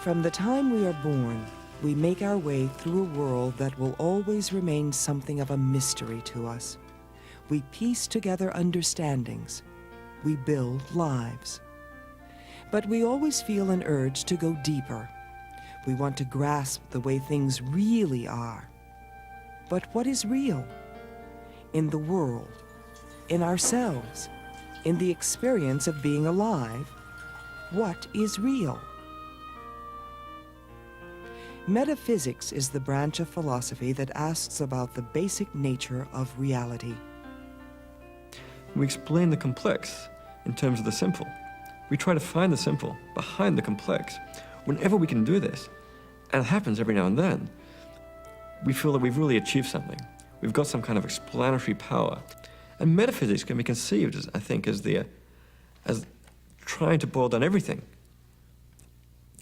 From the time we are born, we make our way through a world that will always remain something of a mystery to us. We piece together understandings. We build lives. But we always feel an urge to go deeper. We want to grasp the way things really are. But what is real? In the world, in ourselves, in the experience of being alive, what is real? Metaphysics is the branch of philosophy that asks about the basic nature of reality. We explain the complex in terms of the simple. We try to find the simple behind the complex. Whenever we can do this, and it happens every now and then, we feel that we've really achieved something. We've got some kind of explanatory power. And metaphysics can be conceived, as, I think, as trying to boil down everything.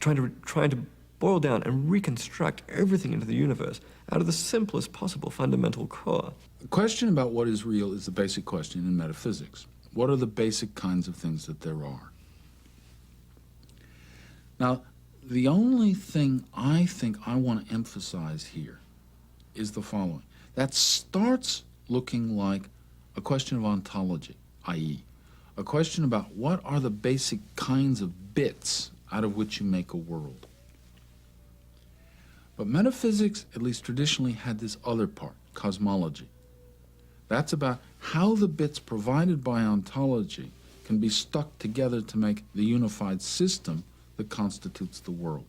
Trying to boil down and reconstruct everything into the universe out of the simplest possible fundamental core. The question about what is real is the basic question in metaphysics. What are the basic kinds of things that there are? Now, the only thing I think I want to emphasize here is the following. That starts looking like a question of ontology, i.e., a question about what are the basic kinds of bits out of which you make a world. But metaphysics, at least traditionally, had this other part, cosmology. That's about how the bits provided by ontology can be stuck together to make the unified system that constitutes the world.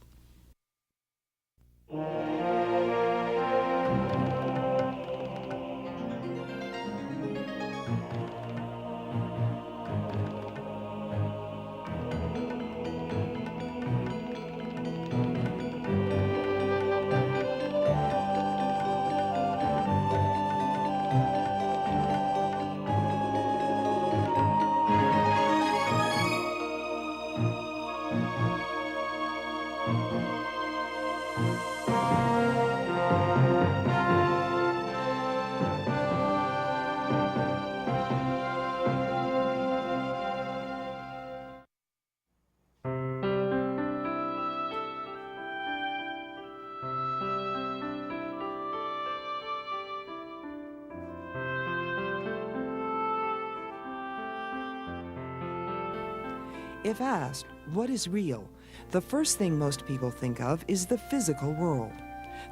If asked, what is real, the first thing most people think of is the physical world,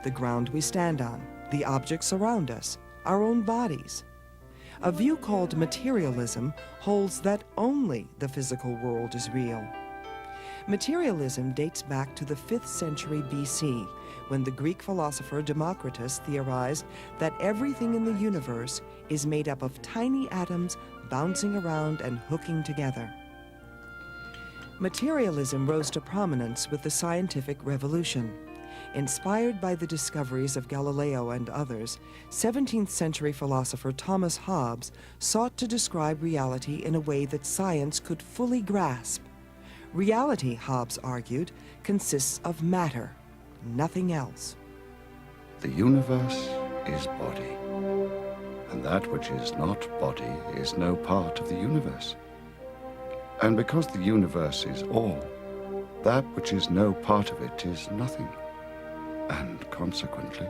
the ground we stand on, the objects around us, our own bodies. A view called materialism holds that only the physical world is real. Materialism dates back to the 5th century BC, when the Greek philosopher Democritus theorized that everything in the universe is made up of tiny atoms bouncing around and hooking together. Materialism rose to prominence with the scientific revolution. Inspired by the discoveries of Galileo and others, 17th century philosopher Thomas Hobbes sought to describe reality in a way that science could fully grasp. Reality, Hobbes argued, consists of matter, nothing else. The universe is body, and that which is not body is no part of the universe. And because the universe is all, that which is no part of it is nothing, and consequently,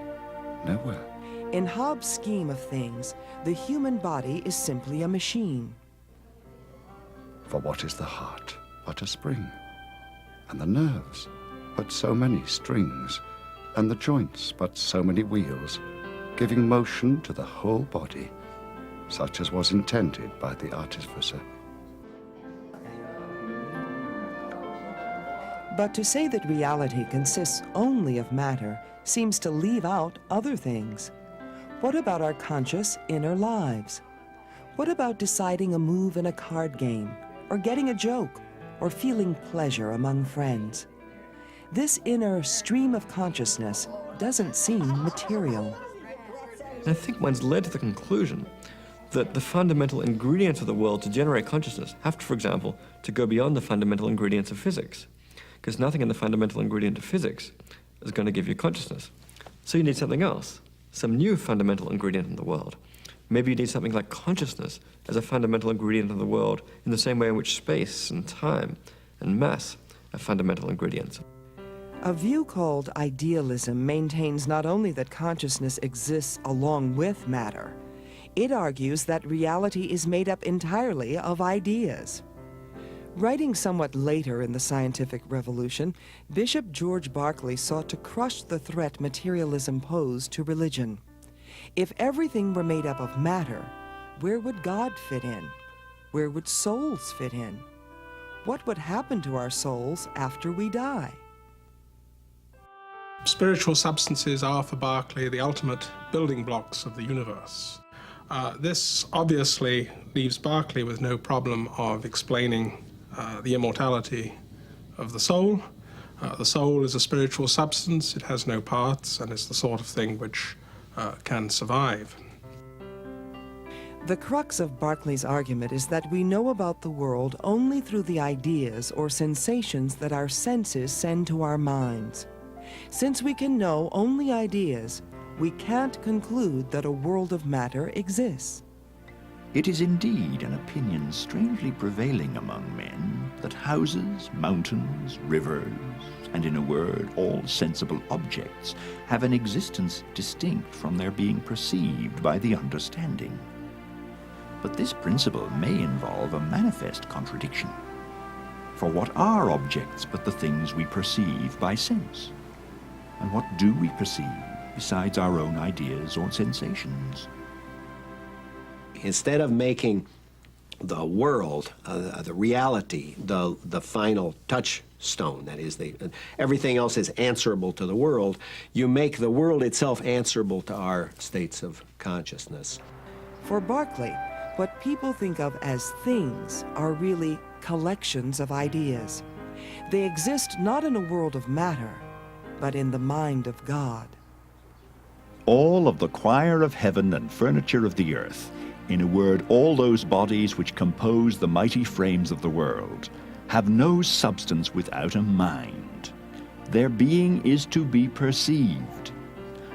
nowhere. In Hobbes' scheme of things, the human body is simply a machine. For what is the heart but a spring? And the nerves but so many strings? And the joints but so many wheels, giving motion to the whole body, such as was intended by the artificer. But to say that reality consists only of matter seems to leave out other things. What about our conscious inner lives? What about deciding a move in a card game, or getting a joke, or feeling pleasure among friends? This inner stream of consciousness doesn't seem material. And I think one's led to the conclusion that the fundamental ingredients of the world to generate consciousness have to, for example, to go beyond the fundamental ingredients of physics. Because nothing in the fundamental ingredient of physics is going to give you consciousness. So you need something else, some new fundamental ingredient in the world. Maybe you need something like consciousness as a fundamental ingredient in the world in the same way in which space and time and mass are fundamental ingredients. A view called idealism maintains not only that consciousness exists along with matter, it argues that reality is made up entirely of ideas. Writing somewhat later in the scientific revolution, Bishop George Berkeley sought to crush the threat materialism posed to religion. If everything were made up of matter, where would God fit in? Where would souls fit in? What would happen to our souls after we die? Spiritual substances are for Berkeley the ultimate building blocks of the universe. This obviously leaves Berkeley with no problem of explaining the immortality of the soul. The soul is a spiritual substance, it has no parts, and it's the sort of thing which can survive. The crux of Berkeley's argument is that we know about the world only through the ideas or sensations that our senses send to our minds. Since we can know only ideas, we can't conclude that a world of matter exists. It is indeed an opinion strangely prevailing among men that houses, mountains, rivers, and in a word, all sensible objects have an existence distinct from their being perceived by the understanding. But this principle may involve a manifest contradiction. For what are objects but the things we perceive by sense? And what do we perceive besides our own ideas or sensations? Instead of making the world, the reality, the final touchstone, that is, everything else is answerable to the world, you make the world itself answerable to our states of consciousness. For Berkeley, what people think of as things are really collections of ideas. They exist not in a world of matter, but in the mind of God. All of the choir of heaven and furniture of the earth, in a word, all those bodies which compose the mighty frames of the world, have no substance without a mind. Their being is to be perceived.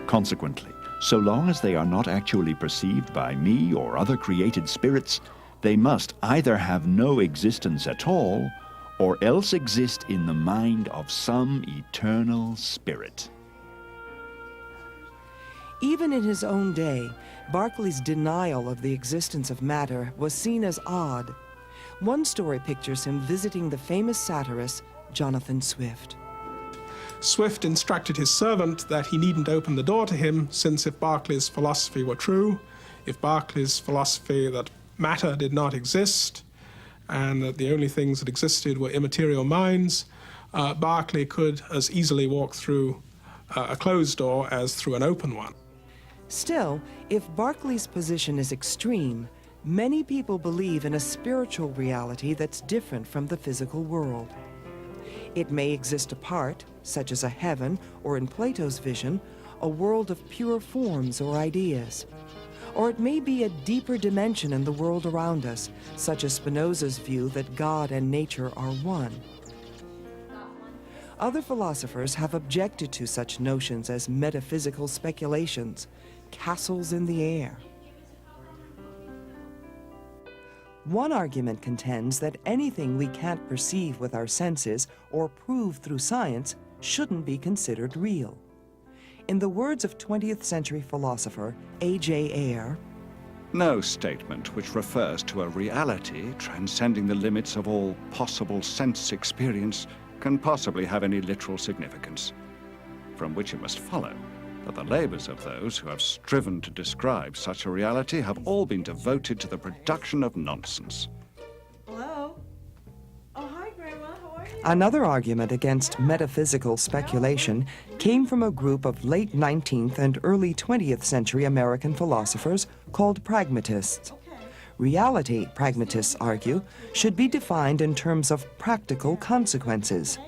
Consequently, so long as they are not actually perceived by me or other created spirits, they must either have no existence at all, or else exist in the mind of some eternal spirit. Even in his own day, Berkeley's denial of the existence of matter was seen as odd. One story pictures him visiting the famous satirist Jonathan Swift. Swift instructed his servant that he needn't open the door to him, since if Berkeley's philosophy were true, if Berkeley's philosophy that matter did not exist, and that the only things that existed were immaterial minds, Berkeley could as easily walk through a closed door as through an open one. Still, if Berkeley's position is extreme, many people believe in a spiritual reality that's different from the physical world. It may exist apart, such as a heaven, or in Plato's vision, a world of pure forms or ideas. Or it may be a deeper dimension in the world around us, such as Spinoza's view that God and nature are one. Other philosophers have objected to such notions as metaphysical speculations, castles in the air. One argument contends that anything we can't perceive with our senses or prove through science shouldn't be considered real. In the words of 20th century philosopher A.J. Ayer, No statement which refers to a reality transcending the limits of all possible sense experience can possibly have any literal significance, from which it must follow that the labors of those who have striven to describe such a reality have all been devoted to the production of nonsense. Hello? Oh, hi, Grandma. How are you? another argument against metaphysical speculation came from a group of late 19th and early 20th century American philosophers called pragmatists. Reality, pragmatists argue, should be defined in terms of practical consequences.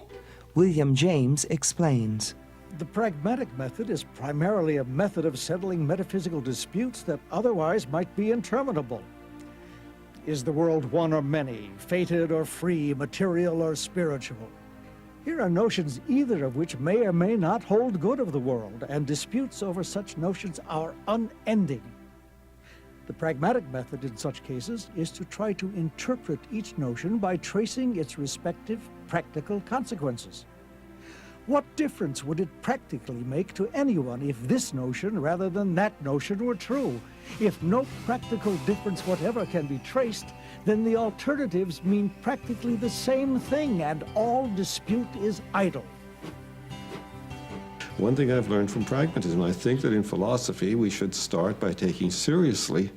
William James explains. The pragmatic method is primarily a method of settling metaphysical disputes that otherwise might be interminable. Is the world one or many, fated or free, material or spiritual? Here are notions either of which may or may not hold good of the world, and disputes over such notions are unending. The pragmatic method in such cases is to try to interpret each notion by tracing its respective practical consequences. What difference would it practically make to anyone if this notion rather than that notion were true? If no practical difference whatever can be traced, then the alternatives mean practically the same thing, and all dispute is idle. One thing I've learned from pragmatism, I think that in philosophy we should start by taking seriously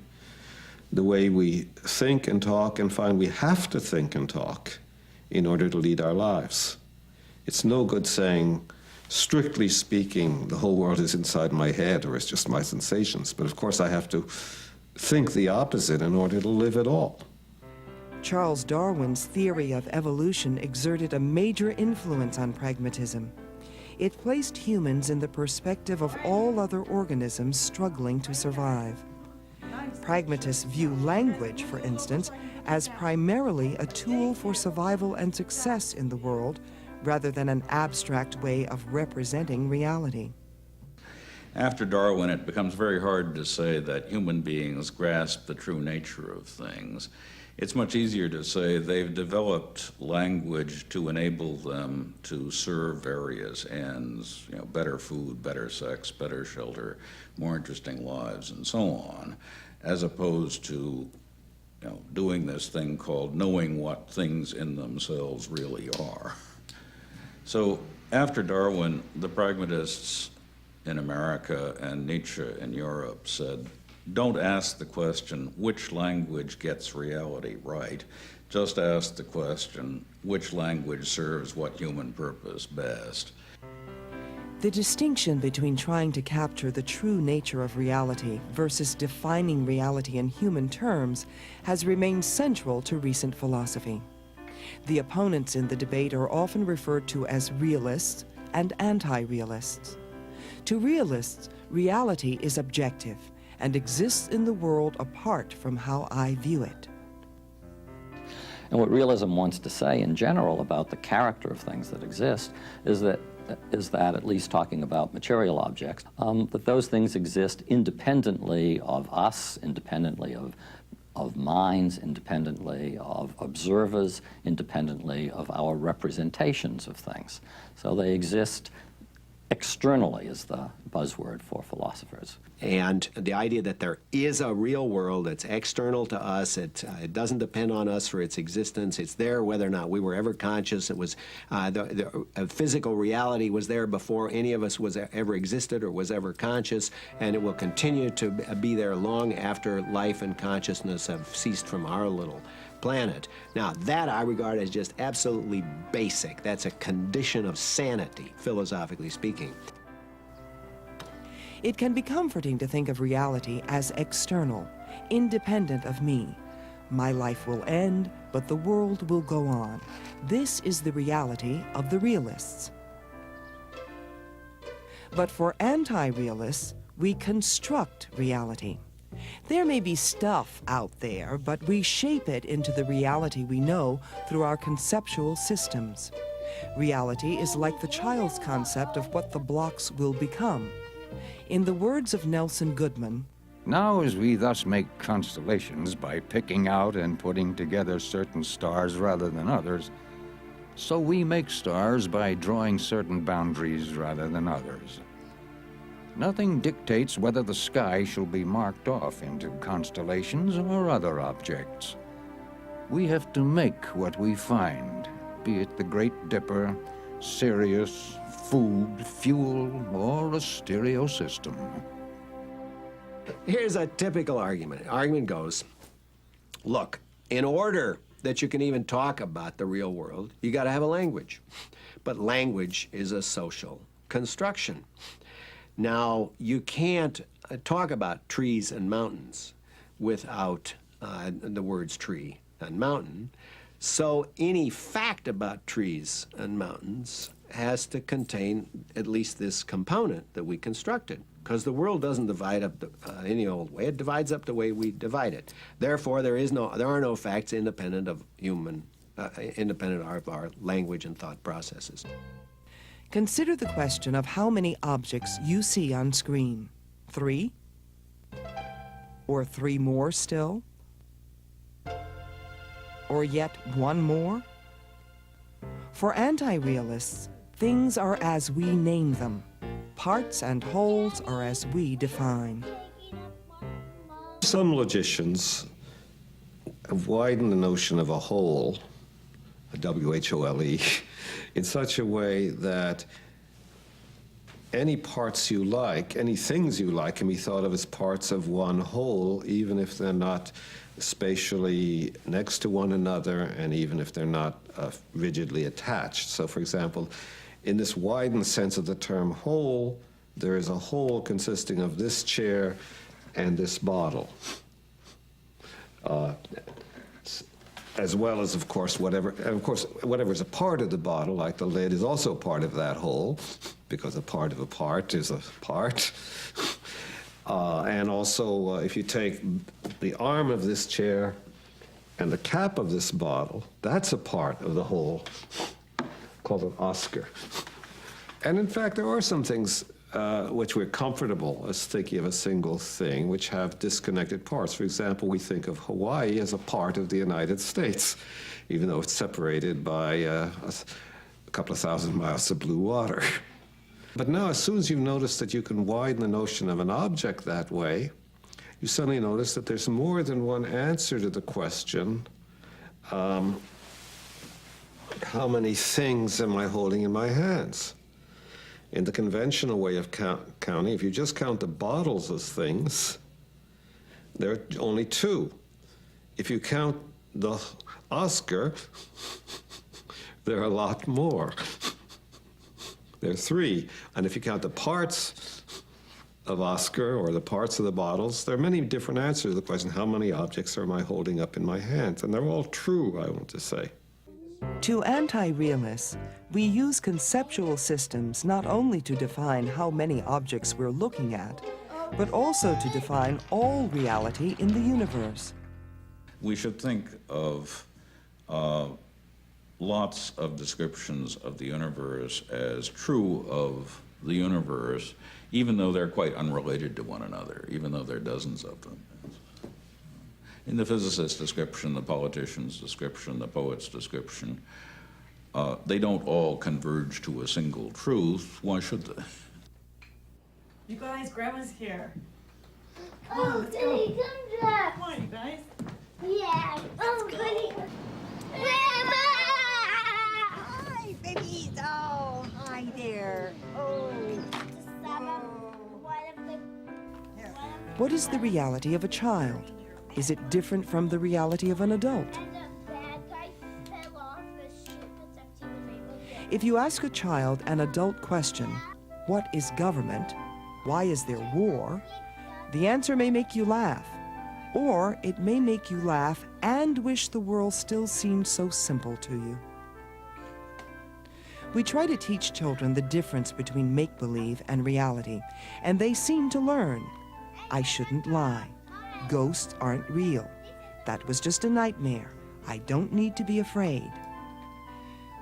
the way we think and talk and find we have to think and talk in order to lead our lives. It's no good saying, strictly speaking, the whole world is inside my head or it's just my sensations. But of course I have to think the opposite in order to live at all. Charles Darwin's theory of evolution exerted a major influence on pragmatism. It placed humans in the perspective of all other organisms struggling to survive. Pragmatists view language, for instance, as primarily a tool for survival and success in the world, rather than an abstract way of representing reality. After Darwin, it becomes very hard to say that human beings grasp the true nature of things. It's much easier to say they've developed language to enable them to serve various ends, better food, better sex, better shelter, more interesting lives, and so on, as opposed to doing this thing called knowing what things in themselves really are. So after Darwin, the pragmatists in America and Nietzsche in Europe said, don't ask the question, which language gets reality right? Just ask the question, which language serves what human purpose best? The distinction between trying to capture the true nature of reality versus defining reality in human terms has remained central to recent philosophy. The opponents in the debate are often referred to as realists and anti-realists. To realists, reality is objective and exists in the world apart from how I view it. And what realism wants to say in general about the character of things that exist is that, at least talking about material objects, that those things exist independently of us, independently of minds, independently of observers, independently of our representations of things. So they exist externally is the buzzword for philosophers. And the idea that there is a real world that's external to us, it doesn't depend on us for its existence. It's there whether or not we were ever conscious. It was the physical reality was there before any of us was ever existed or was ever conscious, and it will continue to be there long after life and consciousness have ceased from our little planet. Now, that I regard as just absolutely basic. That's a condition of sanity, philosophically speaking. It can be comforting to think of reality as external, independent of me. My life will end, but the world will go on. This is the reality of the realists. But for anti-realists, we construct reality. There may be stuff out there, but we shape it into the reality we know through our conceptual systems. Reality is like the child's concept of what the blocks will become. In the words of Nelson Goodman, now as we thus make constellations by picking out and putting together certain stars rather than others, so we make stars by drawing certain boundaries rather than others. Nothing dictates whether the sky shall be marked off into constellations or other objects. We have to make what we find, be it the Great Dipper, Sirius, food, fuel, or a stereo system. Here's a typical argument. The argument goes, look, in order that you can even talk about the real world, you got to have a language. But language is a social construction. Now, you can't talk about trees and mountains without the words tree and mountain. So any fact about trees and mountains has to contain at least this component that we constructed, because the world doesn't divide up any old way. It divides up the way we divide it. Therefore, there are no facts independent of independent of our language and thought processes. consider the question of how many objects you see on screen. 3? Or 3 more still? Or yet 1 more? For anti-realists, Things are as we name them. Parts and wholes are as we define. Some logicians have widened the notion of a whole, a W-H-O-L-E, in such a way that any parts you like, any things you like, can be thought of as parts of one whole, even if they're not spatially next to one another, and even if they're not rigidly attached. So, for example, in this widened sense of the term whole, there is a whole consisting of this chair and this bottle, as well as, of course, whatever is a part of the bottle, like the lid, is also part of that whole, because a part of a part is a part. And also, if you take the arm of this chair and the cap of this bottle, that's a part of the whole, called an Oscar. And in fact, there are some things which we're comfortable as thinking of a single thing, which have disconnected parts. For example, we think of Hawaii as a part of the United States, even though it's separated by a couple of thousand miles of blue water. But now, as soon as you notice that you can widen the notion of an object that way, you suddenly notice that there's more than one answer to the question, how many things am I holding in my hands? In the conventional way of counting, if you just count the bottles as things, there are only two. If you count the Oscar, there are a lot more. There are three. And if you count the parts of Oscar or the parts of the bottles, there are many different answers to the question, how many objects am I holding up in my hands? And they're all true, I want to say. To anti-realists, we use conceptual systems not only to define how many objects we're looking at, but also to define all reality in the universe. We should think of lots of descriptions of the universe as true of the universe, even though they're quite unrelated to one another, even though there are dozens of them. In the physicist's description, the politician's description, the poet's description, they don't all converge to a single truth. Why should they? You guys, Grandma's here. Come Oh, on, let's Daddy, go. come back. Come on, you guys. Yeah. Oh, Daddy. Grandma! Hi, babies. Oh, hi there. Oh. What is the reality of a child? Is it different from the reality of an adult? If you ask a child an adult question, what is government? Why is there war? The answer may make you laugh, or it may make you laugh and wish the world still seemed so simple to you. We try to teach children the difference between make-believe and reality, and they seem to learn. I shouldn't lie. Ghosts aren't real. That was just a nightmare. I don't need to be afraid.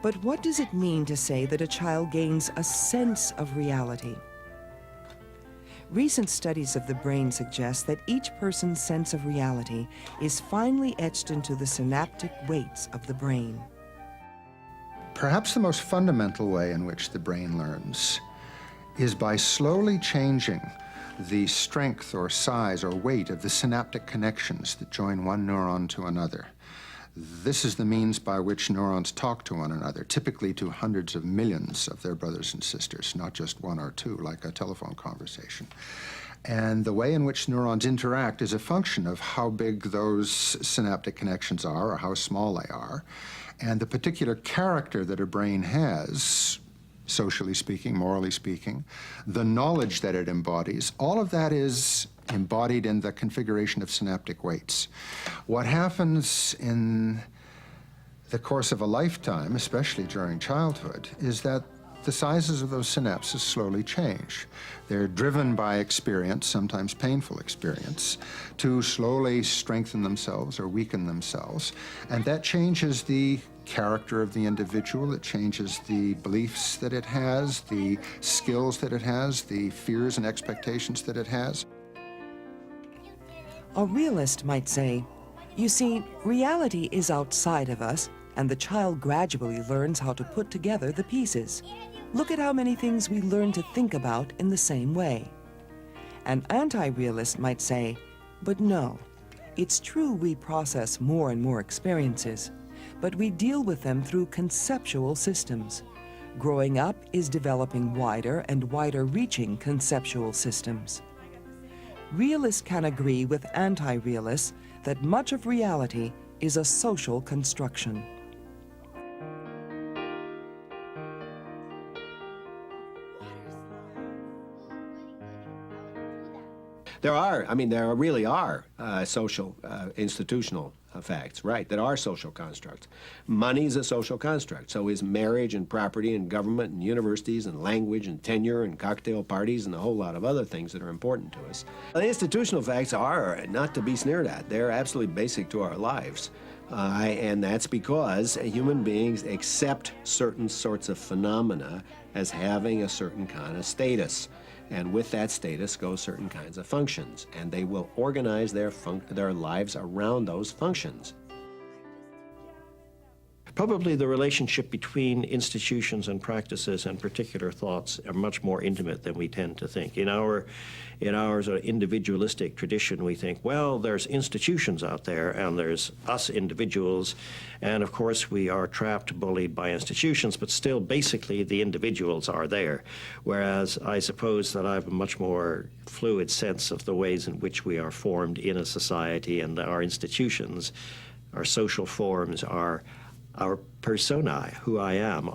But what does it mean to say that a child gains a sense of reality? Recent studies of the brain suggest that each person's sense of reality is finely etched into the synaptic weights of the brain. Perhaps the most fundamental way in which the brain learns is by slowly changing the strength or size or weight of the synaptic connections that join one neuron to another. This is the means by which neurons talk to one another, typically to hundreds of millions of their brothers and sisters, not just one or two, like a telephone conversation. And the way in which neurons interact is a function of how big those synaptic connections are or how small they are, and the particular character that a brain has, socially speaking, morally speaking, the knowledge that it embodies, all of that is embodied in the configuration of synaptic weights. What happens in the course of a lifetime, especially during childhood, is that the sizes of those synapses slowly change. They're driven by experience, sometimes painful experience, to slowly strengthen themselves or weaken themselves. And that changes the character of the individual, it changes the beliefs that it has, the skills that it has, the fears and expectations that it has. A realist might say, you see, reality is outside of us, and the child gradually learns how to put together the pieces. Look at how many things we learn to think about in the same way. An anti-realist might say, but no, it's true we process more and more experiences, but we deal with them through conceptual systems. Growing up is developing wider and wider-reaching conceptual systems. Realists can agree with anti-realists that much of reality is a social construction. There really are social, institutional facts, right, that are social constructs. Money's a social construct. So is marriage and property and government and universities and language and tenure and cocktail parties and a whole lot of other things that are important to us. The institutional facts are not to be sneered at. They're absolutely basic to our lives. And that's because human beings accept certain sorts of phenomena as having a certain kind of status. And with that status go certain kinds of functions, and they will organize their lives around those functions. Probably the relationship between institutions and practices and particular thoughts are much more intimate than we tend to think. In our sort of individualistic tradition, we think, well, there's institutions out there and there's us individuals, and of course we are trapped, bullied by institutions, but still basically the individuals are there. Whereas I suppose that I have a much more fluid sense of the ways in which we are formed in a society, and our institutions, our social forms, our personae, who I am,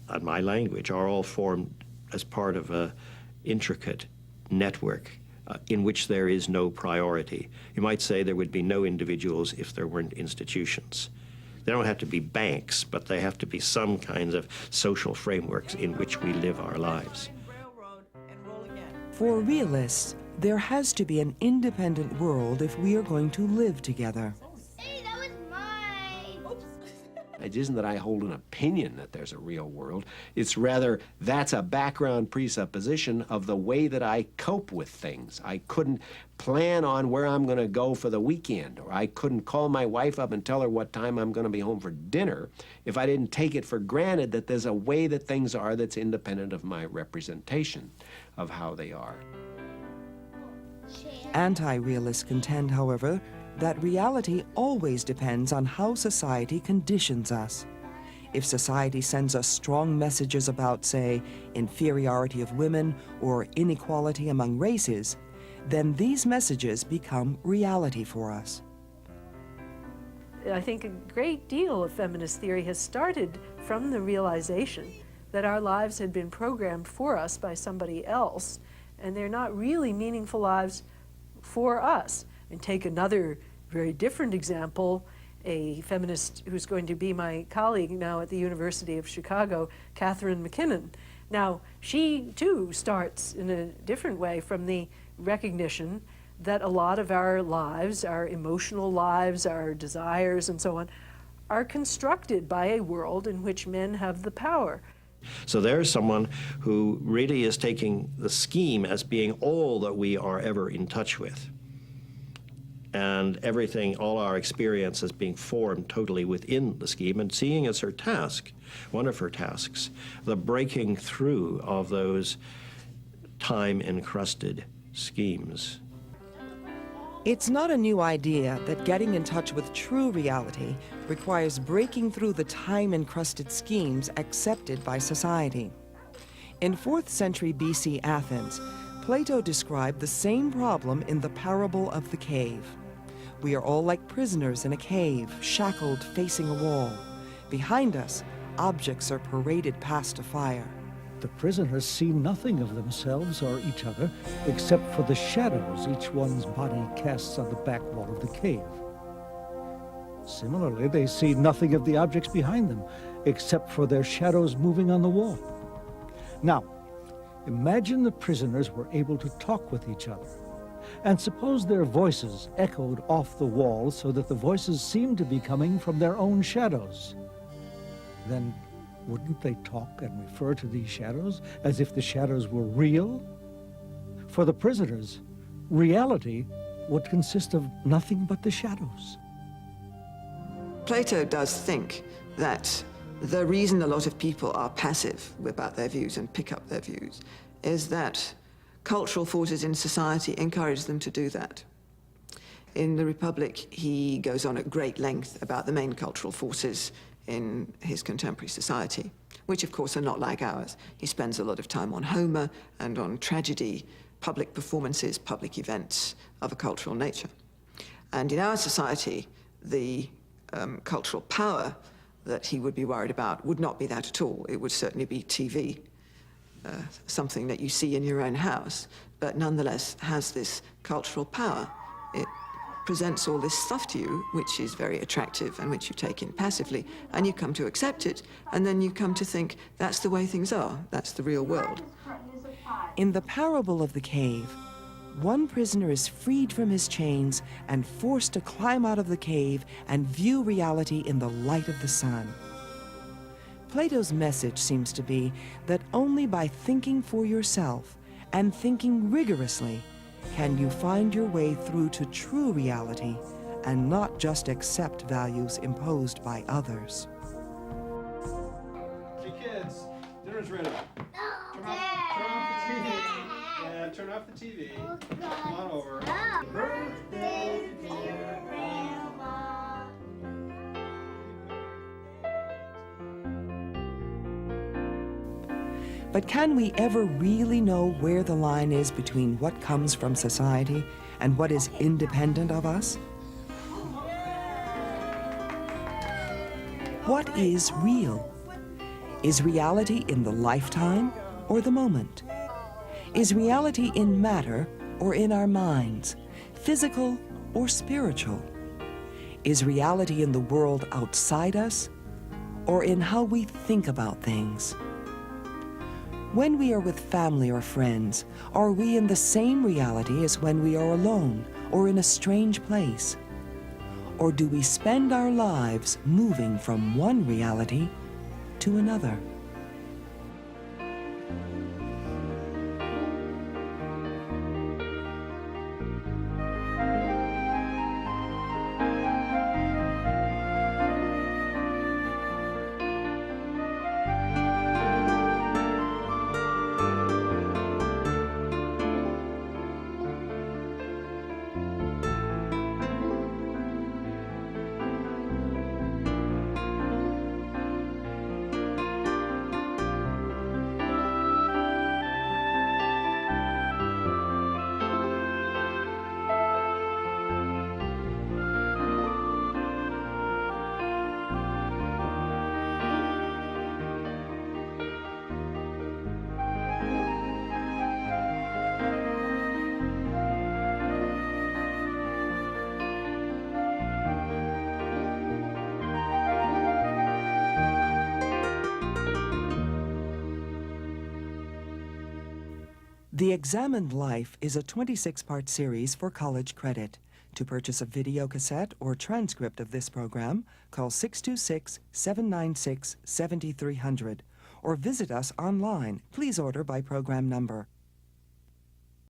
and my language, are all formed as part of an intricate network in which there is no priority. You might say there would be no individuals if there weren't institutions. They don't have to be banks, but they have to be some kinds of social frameworks in which we live our lives. For realists, there has to be an independent world if we are going to live together. It isn't that I hold an opinion that there's a real world. It's rather that's a background presupposition of the way that I cope with things. I couldn't plan on where I'm going to go for the weekend, or I couldn't call my wife up and tell her what time I'm going to be home for dinner if I didn't take it for granted that there's a way that things are that's independent of my representation of how they are. Anti-realists contend, however, that reality always depends on how society conditions us. If society sends us strong messages about, say, inferiority of women or inequality among races, then these messages become reality for us. I think a great deal of feminist theory has started from the realization that our lives had been programmed for us by somebody else, and they're not really meaningful lives for us. And take another very different example, a feminist who's going to be my colleague now at the University of Chicago, Catherine MacKinnon. Now, she too starts in a different way from the recognition that a lot of our lives, our emotional lives, our desires and so on, are constructed by a world in which men have the power. So there's someone who really is taking the scheme as being all that we are ever in touch with. And everything, all our experience is being formed totally within the scheme, and seeing as her task, one of her tasks, the breaking through of those time-encrusted schemes. It's not a new idea that getting in touch with true reality requires breaking through the time-encrusted schemes accepted by society. In 4th century BC Athens, Plato described the same problem in the parable of the cave. We are all like prisoners in a cave, shackled facing a wall. Behind us, objects are paraded past a fire. The prisoners see nothing of themselves or each other except for the shadows each one's body casts on the back wall of the cave. Similarly, they see nothing of the objects behind them except for their shadows moving on the wall. Now, imagine the prisoners were able to talk with each other. And suppose their voices echoed off the wall so that the voices seemed to be coming from their own shadows. Then wouldn't they talk and refer to these shadows as if the shadows were real? For the prisoners, reality would consist of nothing but the shadows. Plato does think that The reason a lot of people are passive about their views and pick up their views is that cultural forces in society encourage them to do that. In The Republic, he goes on at great length about the main cultural forces in his contemporary society, which of course are not like ours. He spends a lot of time on Homer and on tragedy, public performances, public events of a cultural nature. And in our society, the cultural power that he would be worried about would not be that at all. It would certainly be TV, something that you see in your own house, but nonetheless has this cultural power. It presents all this stuff to you, which is very attractive and which you take in passively, and you come to accept it, and then you come to think that's the way things are, that's the real world. In the parable of the cave, one prisoner is freed from his chains and forced to climb out of the cave and view reality in the light of the sun. Plato's message seems to be that only by thinking for yourself and thinking rigorously can you find your way through to true reality and not just accept values imposed by others. Hey kids, dinner's ready. Turn off the TV. Come on over. Birthday, dear Grandma. But can we ever really know where the line is between what comes from society and what is independent of us? What is real? Is reality in the lifetime or the moment? Is reality in matter or in our minds, physical or spiritual? Is reality in the world outside us or in how we think about things? When we are with family or friends, are we in the same reality as when we are alone or in a strange place? Or do we spend our lives moving from one reality to another? The Examined Life is a 26-part series for college credit. To purchase a video cassette or transcript of this program, call 626-796-7300 or visit us online. Please order by program number.